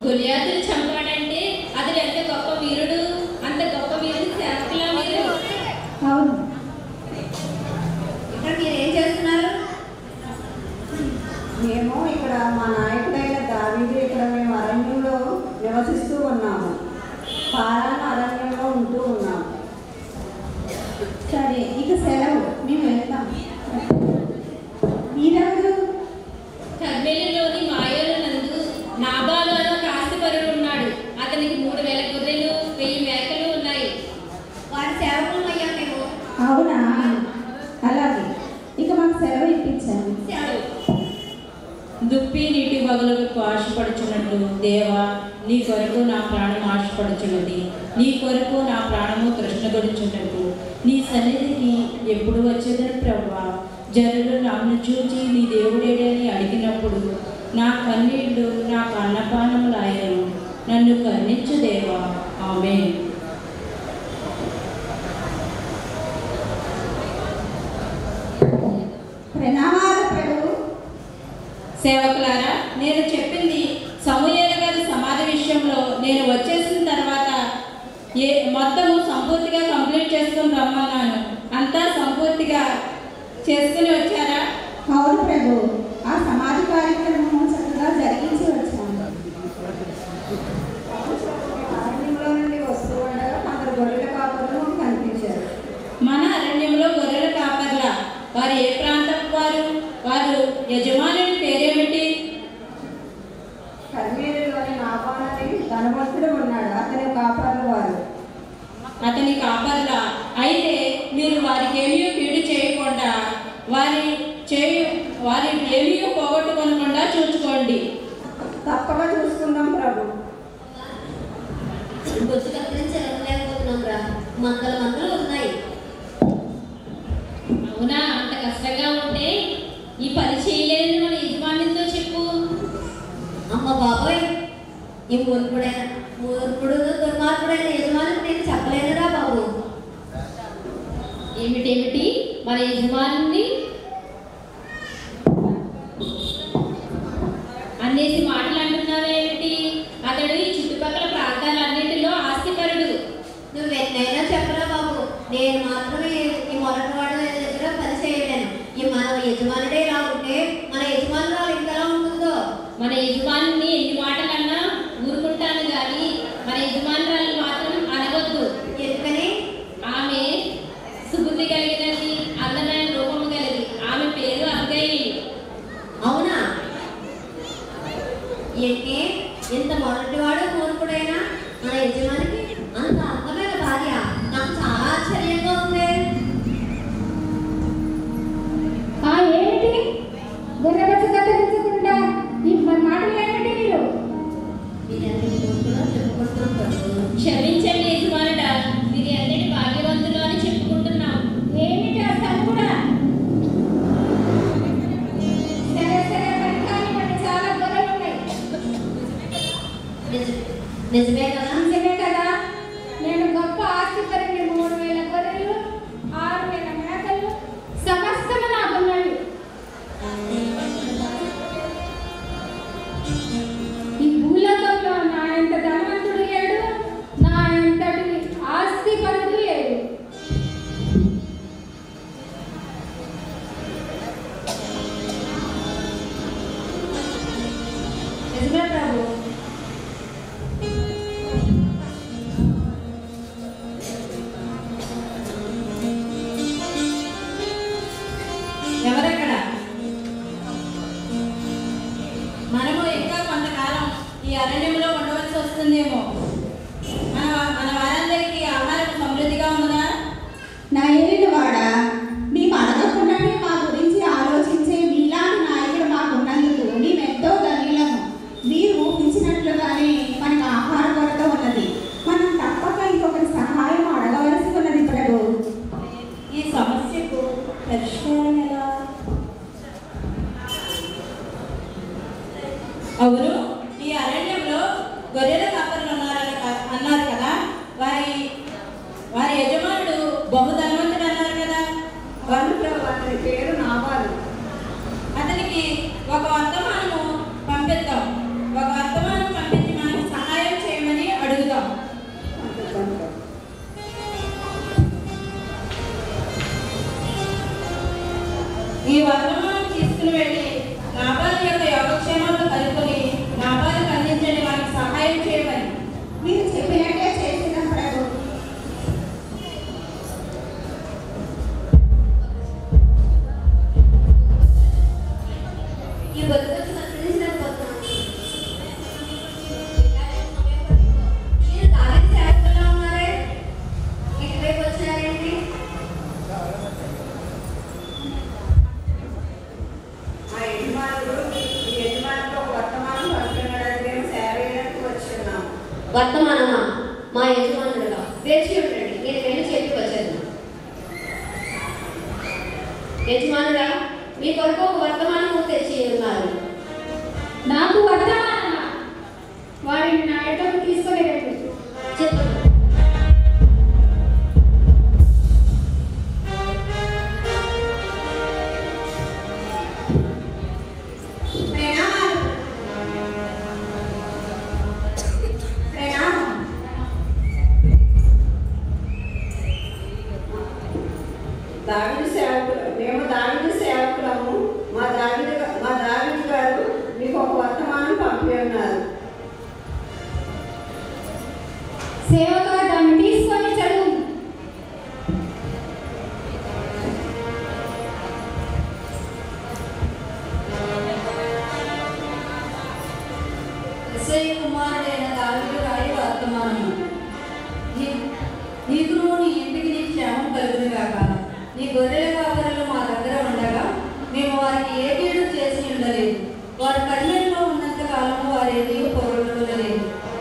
గొలియాతును చంపాడంటే అతడు ఎంత గొప్ప వీరుడు, అంత గొప్ప వీరుడు సేవకులా మీరు. అవును. ఇక్కడ మీరు ఏం చేస్తున్నారు? మేము ఇక్కడ మా నాయకుడైన దావీదు ఇక్కడ మేము అరణ్యంలో నివసిస్తూ ఉన్నాము. పారాన అరణ్యంలో ఉంటూ ఉన్నాము. సరే, ఇక సెలవు, మేము వెళ్తాం. మీరెవరు? కర్మేలులోని మాయోలు నందు నాబాలు అనే ఒక ఆస్తిపరుడు ఉన్నాడు. అతనికి 3000 గొర్రెలు 1000 మేకలు ఉన్నాయి. వారి సేవకులు అయ్యా మేము. అవునా, అలాగే, ఇక మాకు సెలవు ఇప్పించాను. దుప్పి నీటి బగులకు ఆశపడుచున్నట్టు దేవా, నీ కొరకు నా ప్రాణం ఆశపడుచున్నది. నీ కొరకు నా ప్రాణము తృష్ణగొడుచున్నట్టు నీ సన్నిధికి ఎప్పుడు వచ్చేదని ప్రభువా. జనులు నన్ను చూచి నీ దేవుడేడని అడిగినప్పుడు నా కన్నీళ్లు నా కన్నపానములాయను. నన్ను కరుణించు దేవా. ఆమేన్. ప్రణామాలు ప్రభు. సేవకులారా, నేను చెప్పింది సమూయేలు గారి సమాధి విషయంలో నేను వచ్చేసిన తర్వాత మొత్తము సంపూర్తిగా కంప్లీట్ చేసుకుని రమ్మన్నాను. అంతా సంపూర్తిగా చేసుకుని వచ్చారా? అవును ప్రభు, ఆ సమాధి కార్యక్రమం చక్కగా జరిగించి వచ్చాము. అరణ్యంలో నుండి వస్తూ ఉండగా కొందరు గొర్రెల కాపరులు కనిపించారు. మన అరణ్యంలో గొర్రెల కాపర్ల వారు ఏ ప్రాంతపు వారు? వారు యజమానుని పేరేమిటి? కర్మేలులోని నాబాలని ధనవంతుడు ఉన్నాడు, అతని కాపర్లు వారు. అతని కాపర్ల. అయితే మీరు వారికి ఏమీ కీడు చేయకుండా వారి ఏమీ పోగొట్టుకోకుండా చూసుకోండి. తప్పక చూసుకుందాం ప్రభు. బొచ్చు కత్తిరించలేకపోతున్నాం రా, మందలు ఉన్నాయి. అవునా? అంత కష్టంగా ఉంటే ఈ పని చేయలేదని మన యజమానితో చెప్పు. అమ్మ బాబోయ్, ఈ మూర్ఖుడు దుర్మార్గుడైన యజమానికి నేను చెప్పలేనురా బాబు. ఏమిటేమిటి మన యజమాని అనేసి మాట్లాడుతున్నావేమిటి? అతడు ఈ చుట్టుపక్కల ప్రాంతాలన్నింటిలో ఆస్తిపరుడు. నువ్వెన్నైనా చెప్పరా బాబు, నేను మాత్రమే ఈ మొరటివాడు దగ్గర పని చేయలేను. ఈ మన యజమానుడే ఇలా ఉంటే మన యజమానురాలు ఇంతలా ఉంటుందో. మన యజమాని ఎన్ని మాటలన్నా ఊరుకుంటాను కానీ మన యజమానురాలు మాత్రం అనవద్దు. ఎందుకని? ఆమె సుబుద్ధి కలిగినది, అందమైన రూపము కలిగి. ఆమె పేరు అబ్గయి. అవునా? ఏంటి ఎంత మొదటివాడు మూర్ఖుడైనా మన యజమానికి అంత అందమైన భార్య? నాకు చాలా ఆశ్చర్యంగా ఉంది. ఏమిటి గొర్రెబచ్చు కత్తిరించకుండా ఈ మాటలు ఏమిటి మీరు? క్షమించండి యజమానుడా, మీరు ఎంతటి భాగ్యవంతులు అని చెప్పుకుంటున్నాం. ఏమిటి అసలు కూడా? సరే సరే, పని చాలా గొర్రెలు ఉన్నాయి. నిజమే కదా? నిజమే కదా. నేను గొప్ప ఆస్తిపరుని. 3000 గొర్రెలు, 6000 మేకలు, సమస్తము నాకున్నవి. ఈ భూలోకంలో నా ఎంత ధనవంతుడు లేడు, నా ఎంతటి ఆస్తిపరుడు లేడు. నిజమే ప్రభు. ఎవరెక్కడ? మనము ఇంకా కొంతకాలం ఈ అరణ్యంలో ఉండవలసి వస్తుందేమో. మన వారందరికీ ఆహారం సమృద్ధిగా ఉందా? నా ఏలిన వాడా, మేము అడగకుండానే మా గురించి ఆలోచించే మీలాంటి నాయకుడు మాకున్నందుకు మేమెంతో ధన్యులము. మీరు ఊహించినట్లుగానే మనకు ఆహార కొరత ఉన్నది. మనం తప్పక ఇంకొకరి సహాయం అడగవలసి ఉన్నది ప్రభు. ఈ సమస్యకు పరిష్కారం ఎలా? అవును, ఈ అరణ్యంలో గొర్రెల కాపరులు ఉన్నారా? వర్తమానమా మా యజమానుడుగా వేచి ఉండండి, నేను వెళ్ళి చెప్పి వచ్చాను. యజమానుడా, మీ కొరకు ఒక వర్తమానము తెచ్చి ఉన్నారు. నాకు వర్తమానమా? వారిని నా ఎడకు తీసుకొని రండి. చెప్పండి. దావీదు సేవకులు, మేము దావీదు సేవకులము. మా దావీదు గారు మీకు ఒక వర్తమానం పంపి ఉన్నారు. సేవక దాన్ని తీసుకొని చదువు. యెషయా కుమారుడైన దావీదు గారి వర్తమానము. నీకును నీ ఇంటికి నీ క్షేమం కలుగునుగాక. నీ గొర్రెల కాపరులు మా దగ్గర ఉండగా మేము వారికి ఏ కీడు చేసి ఉండలేదు. వారి కన్యల్లో ఉన్నంత కాలము వారేది పొగడలేదు.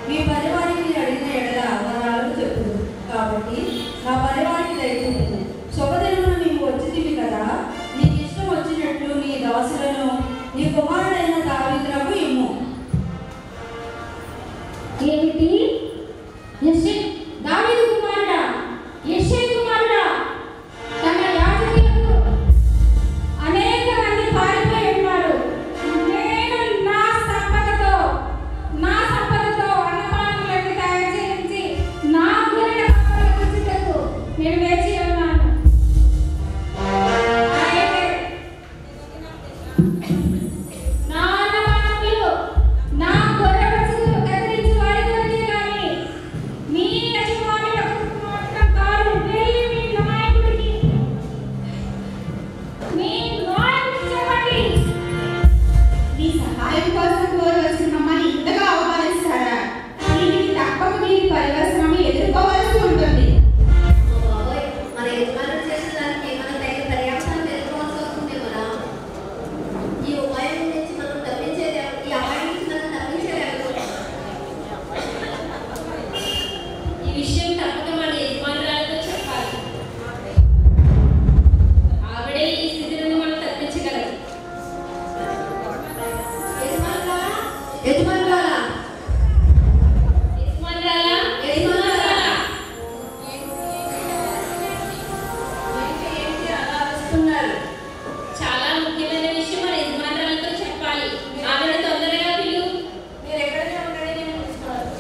మీ పరివారికి అడిగిన ఎడల వరాలు చెప్పుదు. కాబట్టి నా పరివారికి దయచేయండి. శుభదినమున మేము వచ్చింది కదా, నీకు ఇష్టం వచ్చినట్లు నీ దాసులను నీ కుమారుడైన దావీదునకు ఇమ్ము. ఏమిటి? దావీదు కుమారుడా, యెషయా కుమారుడా, తన యాజకులకు అనేక మంది పారిపోయి ఉన్నారు. నేను నా సంపదతో అన్నపానములను తయారు చేయించి నా గొర్రెల కాపరులకు ఇచ్చుటకు నేను వేచి ఉన్నాను. నా అన్నపానములు నా గొర్రె పశువులు కత్తిరించి వారి కొరకే గాని మీ యజమానులకు మాత్రం కాదు. వెళ్ళి మీ నాయకుడికి చెప్పండి. మీ సహాయం కోసం కోరి వచ్చిన మమ్మల్ని ఇంతగా అవమానిస్తారా? దీనికి తప్పక మీ పరివసనం ఎదుర్కోవాల్సి ఉంటుంది. బాబోయ్, మన యజమానుడు చేసిన దానికి మనం తగిన పర్యావసనం ఎదుర్కోవాల్సి వస్తుంది. మనం ఈ ఉపాయం నుంచి మనం తప్పించేది, ఈ అపాయం నుంచి మనం తప్పించేది. ఈ విషయం తప్పక మన యజమానురాలతో చెప్పాలి. ఆవిడే ఈ స్థితి నుండి మనం తప్పించగలరు. యజమానులారా, యజమానురాలా? ఏంటి అలా వస్తున్నారు? చాలా ముఖ్యమైన విషయం మన యజమానురాలతో చెప్పాలి. ఆవిడ తొందరగా పిలు. మీరు ఎక్కడైనా ఉండండి, నేను చూసుకోవాలి.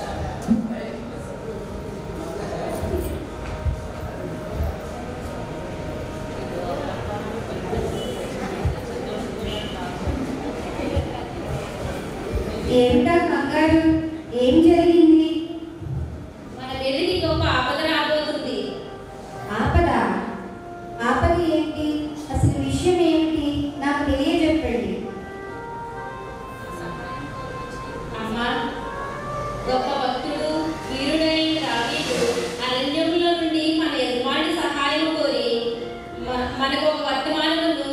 ఏమిటా కంగారు? ఏం జరిగింది? మన మీదకి గొప్ప ఆపద రాబోతుంది. ఆపద? ఆపద ఏంటి? అసలు విషయం ఏమిటి? నాకు తెలియజెప్పండి. అమ్మా, గొప్ప భక్తుడు వీరుడైన దావీదు అరణ్యంలో నుండి మన యజమాని సహాయం కోరి మనకు ఒక వర్తమానమును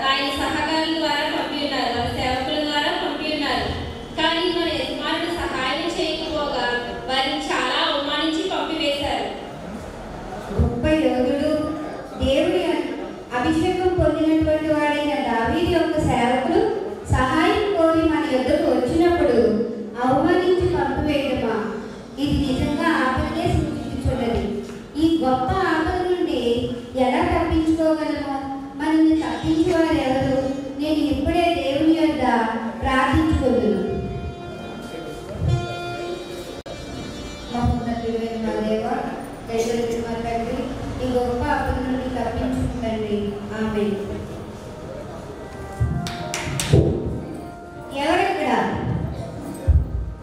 ఆయన సహకారుల ద్వారా పంపి ఉన్నారు, మన సేవకుల ద్వారా పంపి ఉన్నారు. కానీ మన యజమానుడు సహాయం చేయకపోగా వారిని చాలా అవమానించి పంపివేశారు. గొప్ప యోధుడు, దేవుడి అభిషేకం పొందినటువంటి వాడైన దావీదు యొక్క సేవకులు సహాయం కోరి మన యొద్దకు వచ్చినప్పుడు అవమానించి పంపివేయడమా? ఇది నిజంగా ఆపదనే సూచించుచున్నది. ఈ గొప్ప ఆపద నుండి ఎలా తప్పించుకోగలమో? మనల్ని తప్పించేవారు ఎవరు? నేను ఇప్పుడే దేవుని యొద్ద ప్రార్థించుకుందును. మహోన్నతుడైన మా దేవా, దయచేసి మా తండ్రి, ఈ గొప్ప ఆపద నుండి తప్పించుకుంటండి. ఆమేన్. ఎవరెక్కడ?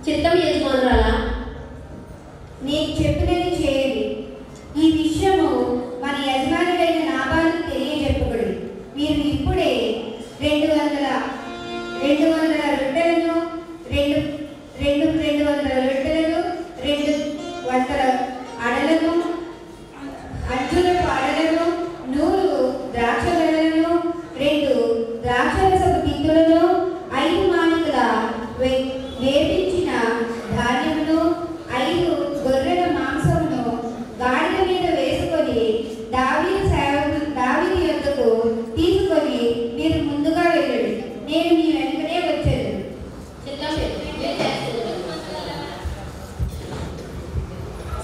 చిత్తం యజమానురాలా, నీకు చెప్పినది చేయండి. ఈ విషయము మన యజమానుడైన నాబాలుకు తెలియజెప్పబడి, మీరు ఇప్పుడే 200 రొట్టెలను, 200 రొట్టెలను, 200 అడలను, అంచులకు అడలను, 100 ద్రాక్ష గెలలను, 2 ద్రాక్షరసపు గిన్నెలను, 5 మానికల వేపించిన ధాన్యమును, 5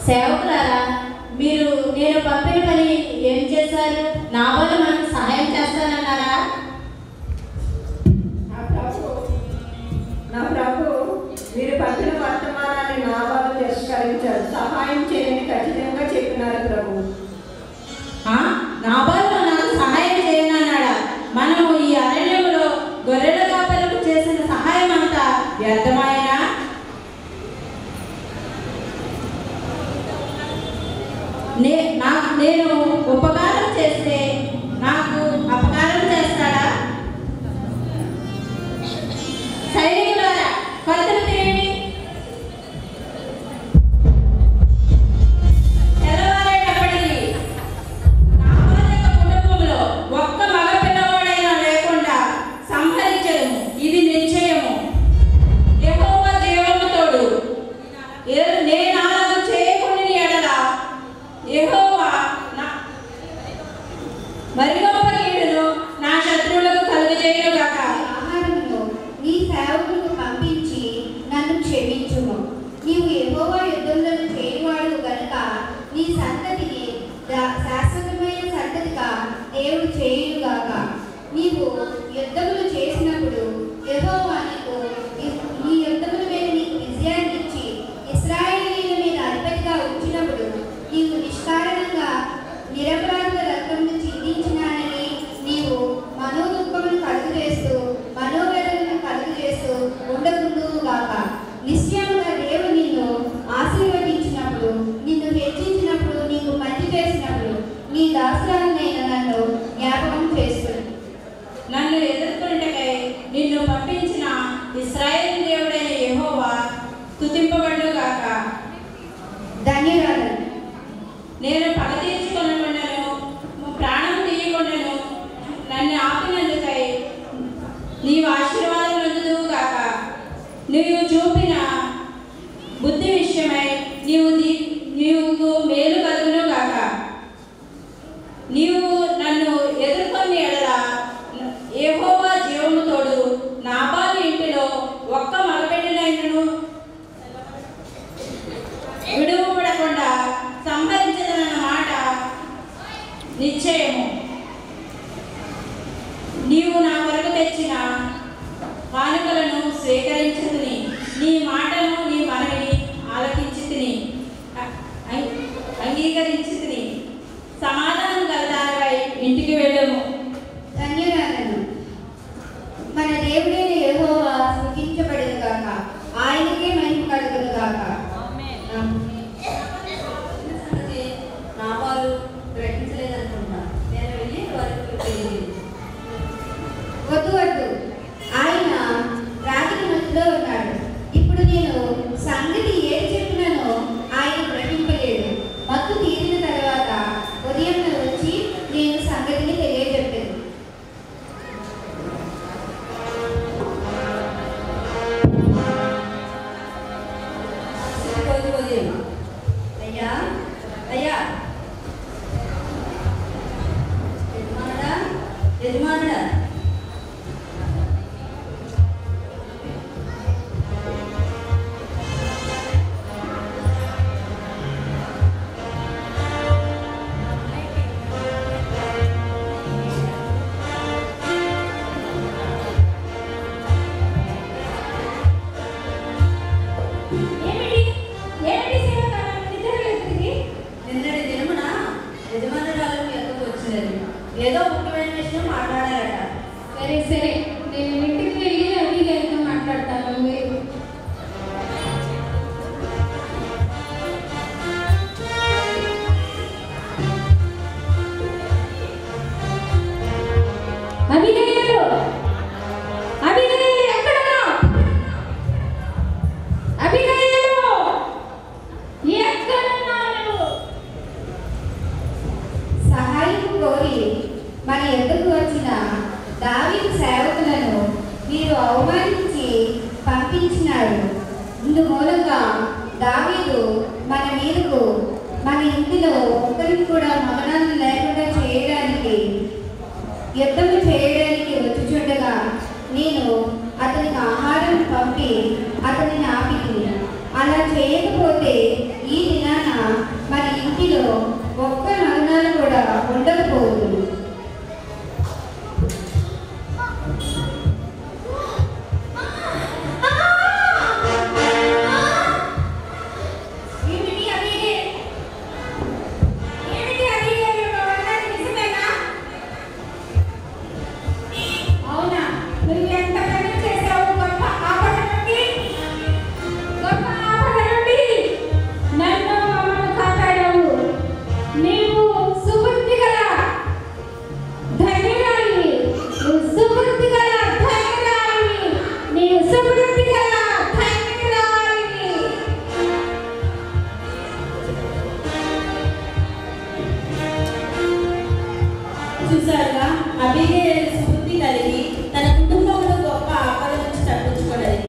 సేవకులారా, మీరు నేను పంపిన పని ఏం చేశారు? నా వల్ల మనకు సహాయం చేస్తానన్నారా? నా ప్రభు మీరు పంపిన వర్తమానాన్ని నా వాళ్ళు తిరస్కరించారు. సహాయం చేయని ఖచ్చితంగా చెప్పినారు ప్రభు. నా వల్ల నాకు సహాయం చేయనన్నాడా? మనము ఈ అరణ్యంలో గొర్రెల కాపరులకు చేసిన సహాయం అంతా వ్యర్థమాయనా? నేను ఉపకారం చేస్తే నాకు అపకారం చేస్తాడా? సైనికులారా, కొలతలు తీయండి. తెల్లవారేటప్పటికి నాబాలు కుటుంబంలో ఒక్క మగ పిల్లవాడైనా లేకుండా సంహరించడము ఇది నిశ్చయము. యెహోవా జీవము తోడు. నేను అలాగ చేయకుండా ఎడల యెహోవా మరి గొప్ప కీడును నా శత్రువులకు కలుగజేయును గాక. ఆహారమును నీ సేవకులకు పంపించి నన్ను క్షమించుము. నీవు యెహోవా యుద్ధములను చేయువాడు గనుక నీ సంతతిని శాశ్వతమైన సంతతిగా దేవుడు చేయుగాక. నీవు యుద్ధములు చేసినప్పుడు యెహోవా నీ యుద్ధముల మీద నీకు విజయాన్ని ఇచ్చి ఇశ్రాయేలీయుల మీద అధిపతిగా ఉంచినప్పుడు నీవు నిష్కారణంగా నిరపరాధుల రక్తమును చిందించినానని నీవు మనోదుఃఖమును కలుగజేస్తూ మనోవేదనను కలుగజేస్తూ ఉండకుండుగాక. నిశ్చయముగా దేవుడు నిన్ను ఆశీర్వదించినప్పుడు, నిన్ను హెచ్చించినప్పుడు, నీకు మంచి చేసినప్పుడు నీ దాసురాలనైన నన్ను జ్ఞాపకం చేస్తుంది. నన్ను ఎదుర్కొంటకై నిన్ను పంపించిన ఇశ్రాయేలు దేవుడైన యెహోవా స్తుతింపబడుగాక. ధన్యవాదాలు. నేను పగ తీర్చుకొనకుండాను ప్రాణం తీయకుండాను నన్ను ఆపినందుకై నీవు ఆశీర్వాదం అందుదువుగాక. నీవు చూపిన బుద్ధి విషయమై నీవు మేలు కలుగునుగాక. నీవు నన్ను ఎదుర్కొని ఎడల యెహోవా జీవము తోడు. నాబాలు ఇంటిలో ఒక్క మగబిడ్డనైనను విడువబడకుండా సంహరించదన్న మాట నిశ్చయము. నీవు నా కొరకు తెచ్చిన కానుకలను స్వీకరించుకుని నీ మాటను నీ మనవిని ఆలకించుకుని అంగీకరించుకుని సమాధానం గలదానిపై ఇంటికి వెళ్ళము. ధన్యవాదాలు. మన దేవుడైన యెహోవా స్తుతించబడును గాక. ఆయనకే మహిమ కలుగును గాక. నాబాలు గ్రహించలేదనుకుంటా. నేను వెళ్ళి వారికి తెలియదు. వద్దు, ఆయన రాత్రి మధ్యలో ఉన్నాడు. ఇప్పుడు నేను సంగతి ఏది చెప్పినానో ఆయన గ్రహింపలేడు. మత్తు తీరిన తర్వాత ఉదయం వచ్చి నేను సంగతిని తెలియజెప్పాను. అయ్యా అయ్యా యజమానుడా నిన్నటి దినమున యజమానురాలు మీ వద్దకు వచ్చినది. ఏదో ముఖ్యమైన విషయం మాట్లాడారట. సరే నేను ఇంటికి వెళ్ళి అవి గారితో మాట్లాడతాను. మీరు సహాయం కోరి మన ఎదుకు వచ్చిన దావీదు సేవకులను మీరు అవమానించి పంపించినారు. ఇందుమూలంగా దావీదు మన మీదకు మన ఇంటిలో ఒక్కరికి కూడా మగనాన్ని లేకుండా చేయడానికి యుద్ధము చేయడానికి వచ్చుచుండగా నేను అతనికి ఆహారం పంపి అతనిని ఆపితిని. అలా చేయకపోతే ఈ దినాన ఒక్క నగనాలు కూడా ఉండకూడదు